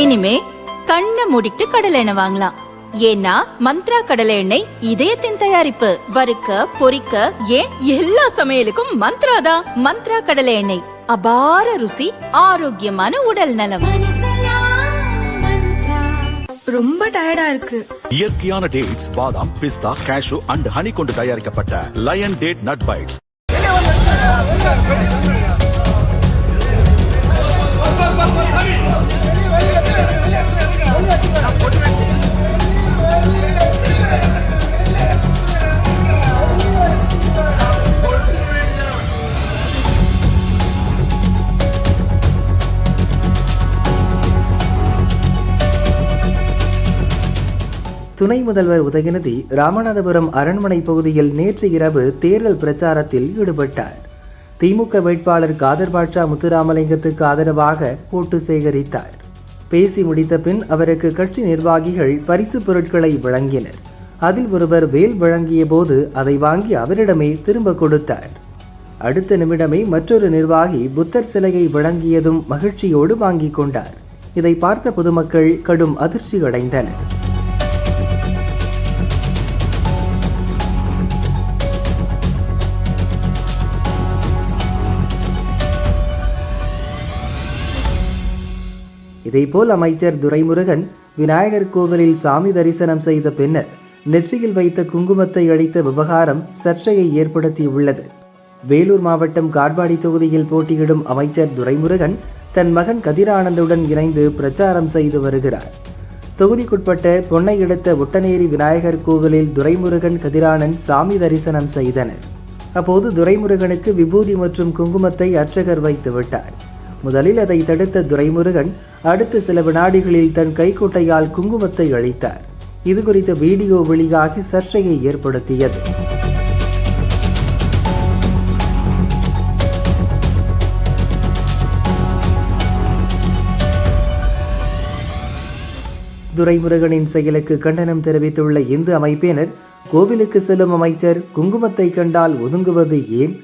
இனிமே கண்ணை மூடிட்டு கடலை எண்ணெய் வாங்கலாம். ஏன்னா மந்த்ரா கடலை எண்ணெய் இதயத்தின் தயாரிப்பு. வறுக்க பொரிக்க ஏன் எல்லா சமையலுக்கும் மந்த்ரா தான். மந்த்ரா கடலை எண்ணெய், அபார ருசி, ஆரோக்கியமான உடல் நலம். ரொம்ப டயர்டா இருக்கு. இயற்கையான டேட்ஸ், பாதாம், பிஸ்தா, கேஷு அண்ட் ஹனி கொண்டு தயாரிக்கப்பட்ட லயன் டேட் நட் பைட்ஸ். துணை முதல்வர் உதயநிதி ராமநாதபுரம் அரண்மனை பகுதியில் நேற்று இரவு தேர்தல் பிரச்சாரத்தில் ஈடுபட்டார். திமுக வேட்பாளர் காதர் பாட்ஷா முத்துராமலிங்கத்துக்கு ஆதரவாக ஓட்டு சேகரித்தார். பேசி முடித்த பின் அவருக்கு கட்சி நிர்வாகிகள் பரிசு பொருட்களை வழங்கினர். அதில் ஒருவர் வேல் வழங்கிய போது அதை வாங்கி அவரிடமே திரும்ப கொடுத்தார். அடுத்த நிமிடமே மற்றொரு நிர்வாகி புத்தர் சிலையை வழங்கியதும் மகிழ்ச்சியோடு வாங்கி கொண்டார். இதை பார்த்த பொதுமக்கள் கடும் அதிர்ச்சி அடைந்தனர். இதேபோல் அமைச்சர் துரைமுருகன் விநாயகர் கோவிலில் சாமி தரிசனம் செய்த பின்னர் நெற்றியில் வைத்த குங்குமத்தை அளித்த விவகாரம் சர்ச்சையை ஏற்படுத்தியுள்ளது. வேலூர் மாவட்டம் காட்பாடி தொகுதியில் போட்டியிடும் அமைச்சர் துரைமுருகன் தன் மகன் கதிரானந்துடன் இணைந்து பிரச்சாரம் செய்து வருகிறார். தொகுதிக்குட்பட்ட பொன்னை எடுத்த ஒட்டநேரி விநாயகர் கோவிலில் துரைமுருகன், கதிரானன் சாமி தரிசனம் செய்தனர். அப்போது துரைமுருகனுக்கு விபூதி மற்றும் குங்குமத்தை அர்ச்சகர் வைத்து விட்டார். முதலில் அதை தடுத்த துரைமுருகன் அடுத்த சில வினாடிகளில் தன் கைக்குட்டையால் குங்குமத்தை அளித்தார். இது குறித்த வீடியோ வெளியாகி சர்ச்சையை ஏற்படுத்தியது. துரைமுருகனின் செயலுக்கு கண்டனம் தெரிவித்துள்ள இந்து அமைப்பினர், கோவிலுக்கு செல்லும் அமைச்சர் குங்குமத்தை கண்டால் ஒதுங்குவது ஏன்?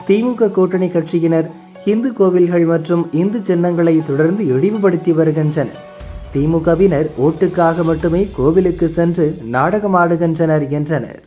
திமுக கூட்டணி கட்சியினர் இந்து கோவில்கள் மற்றும் இந்து சின்னங்களை தொடர்ந்து இழிவுபடுத்தி வருகின்றனர். திமுகவினர் ஓட்டுக்காக மட்டுமே கோவிலுக்கு சென்று நாடகமாடுகின்றனர் என்றனர்.